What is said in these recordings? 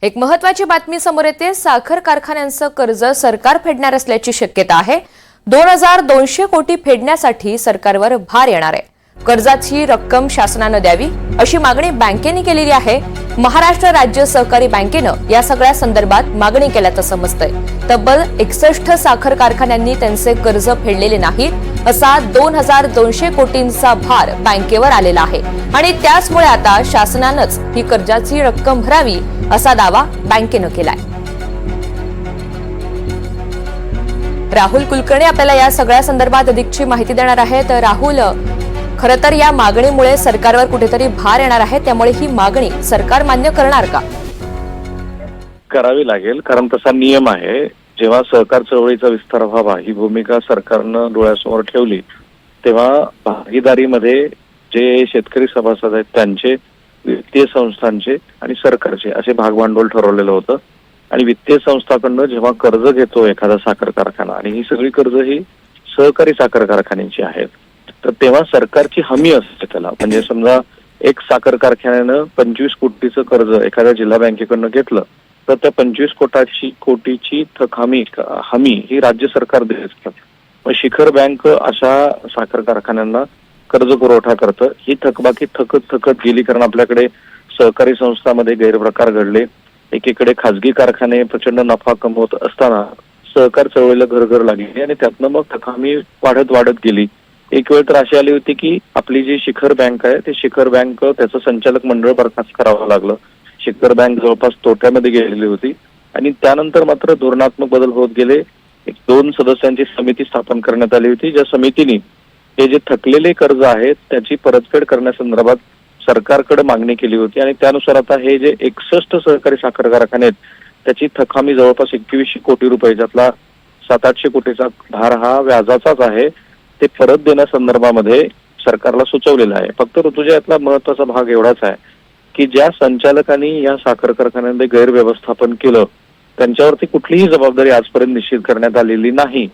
एक महत्त्वाची बातमी समोर येते। साखर कारखान्यांचं कर्ज सरकार फेडणार असल्याची शक्यता आहे। 2200 कोटी फेडण्यासाठी सरकारवर भार येणार आहे। कर्जाची रक्कम शासनाने द्यावी अशी मागणी बँकेने केलेली आहे। महाराष्ट्र राज्य सहकारी बँकेनं या सगळ्या संदर्भात मागणी केल्याचं समजतंय। तब्बल 61 साखर कारखान्यांनी त्यांचे कर्ज फेडलेले नाहीत असा 2200 कोटींचा भार बँकेवर आलेला आहे आणि त्याचमुळे आता शासनानंच ही कर्जाची रक्कम भरावी असा दावा बँकेनं केलाय। राहुल कुलकर्णी आपल्याला या सगळ्या संदर्भात अधिकची माहिती देणार आहेत। राहुल, खरं तर या मागणीमुळे सरकारवर कुठेतरी भार येणार आहे, त्यामुळे ही मागणी सरकार मान्य करणार का? करावी लागेल, कारण तसा नियम आहे। जेव्हा सहकार चळवळीचा विस्तार व्हावा ही भूमिका सरकारनं डोळ्यासमोर ठेवली, तेव्हा भागीदारीमध्ये जे शेतकरी सभासद आहेत त्यांचे, वित्तीय संस्थांचे आणि सरकारचे असे भागभांडवल ठरवलेलं होतं। आणि वित्तीय संस्थांकडनं जेव्हा कर्ज घेतो एखादा साखर कारखाना, आणि ही सगळी कर्ज ही सहकारी साखर कारखान्यांची आहेत, तर तेव्हा सरकारची हमी असते त्याला। म्हणजे समजा एक साखर कारखान्यानं 25 कोटीचं कर्ज एखाद्या जिल्हा बँकेकडनं घेतलं, तर त्या 25 कोटीची हमी ही राज्य सरकार देत असतात। मग शिखर बँक अशा साखर कारखान्यांना कर्ज पुरवठा करतं। ही थकबाकी थकत गेली, कारण आपल्याकडे सहकारी संस्थांमध्ये गैरप्रकार घडले। एकीकडे खाजगी कारखाने प्रचंड नफा कमवत असताना सहकार चळवळीला घर लागली आणि त्यातनं मग थकामी वाढत गेली। एक वेळ तर अशी आली होती की आपली जी शिखर बँक आहे, ते शिखर बँक त्याचं संचालक मंडळ बरखास्त करावं लागलं। शिखर बँक जवळपास तोट्यामध्ये गेलेली होती आणि त्यानंतर मात्र धोरणात्मक बदल होत गेले। एक 2 सदस्यांची समिती स्थापन करण्यात आली होती, ज्या समितीने हे जे थकलेले कर्ज आहेत त्याची परतफेड करण्यासंदर्भात सरकारकडे मागणी केली होती। आणि त्यानुसार आता हे जे 61 सहकारी साखर कारखाने आहेत त्याची थकामी जवळपास 2100 कोटी रुपये, ज्यातला 700-800 कोटीचा भार हा व्याजाचाच आहे, ते परत देण्यासंदर्भामध्ये सरकारला सुचवलेलं आहे। फक्त ऋतुजा यातला महत्वाचा भाग एवढाच आहे की ज्या संचालकांनी या साखर कारखान्यांमध्ये गैरव्यवस्थापन केलं त्यांच्यावरती कुठलीही जबाबदारी आजपर्यंत निश्चित करण्यात आलेली नाही।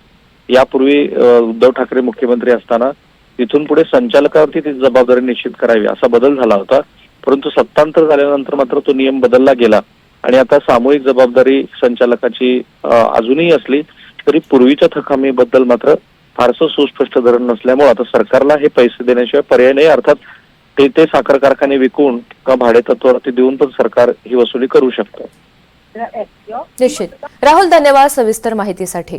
यापूर्वी उद्धव ठाकरे मुख्यमंत्री असताना तिथून पुढे संचालकावरती ती जबाबदारी निश्चित करावी असा बदल झाला होता, परंतु सत्तांतर झाल्यानंतर मात्र तो नियम बदलला गेला आणि आता सामूहिक जबाबदारी संचालकाची अजूनही असली तरी पूर्वीच्या थकामीबद्दल मात्र फारसं सुस्पष्ट धोरण नसल्यामुळे आता सरकारला हे पैसे देण्याशिवाय पर्याय नाही। अर्थात ते साखर कारखाने विकून किंवा भाडे तत्वावरती देऊन पण सरकार ही वसुली करू शकतं। निश्चित। राहुल, धन्यवाद सविस्तर माहितीसाठी।